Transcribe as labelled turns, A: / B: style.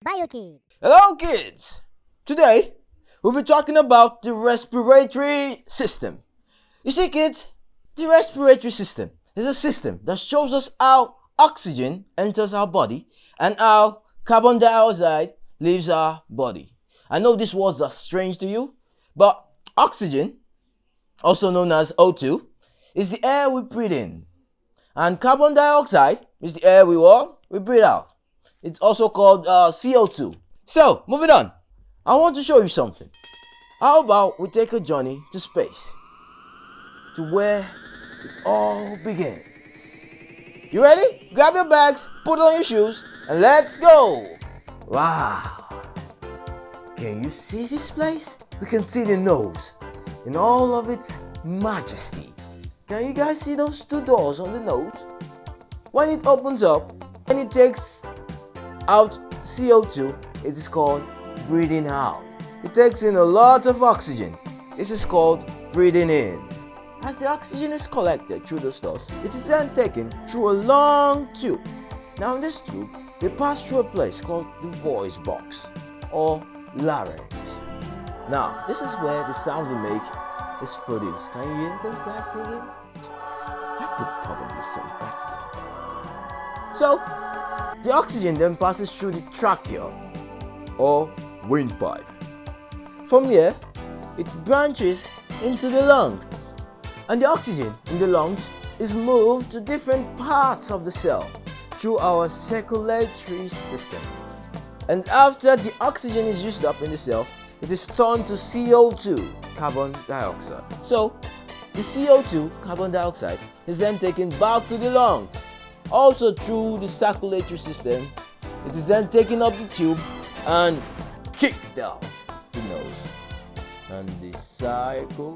A: BioKid.
B: Hello kids! Today, we'll be talking about the respiratory system. You see kids, the respiratory system is a system that shows us how oxygen enters our body and how carbon dioxide leaves our body. I know these words are strange to you, but oxygen, also known as O2, is the air we breathe in. And carbon dioxide is the air we breathe out. It's also called CO2. So, moving on. I want to show you something. How about we take a journey to space? To where it all begins. You ready? Grab your bags, put on your shoes, and let's go! Wow! Can you see this place? We can see the nose in all of its majesty. Can you guys see those two doors on the nose? When it opens up and it takes out CO2, it is called breathing out. It takes in a lot of oxygen. This is called breathing in. As the oxygen is collected through those doors, it is then taken through a long tube. Now in this tube, they pass through a place called the voice box or larynx. Now, this is where the sound we make is produced. Can you hear those guys singing? I could probably sing better than that. So, the oxygen then passes through the trachea or windpipe. From here, it branches into the lungs. And the oxygen in the lungs is moved to different parts of the cell through our circulatory system. And after the oxygen is used up in the cell, it is turned to CO2, carbon dioxide. So, the CO2, carbon dioxide, is then taken back to the lungs. Also through the circulatory system, it is then taken up the tube and kicked down the nose. And the cycle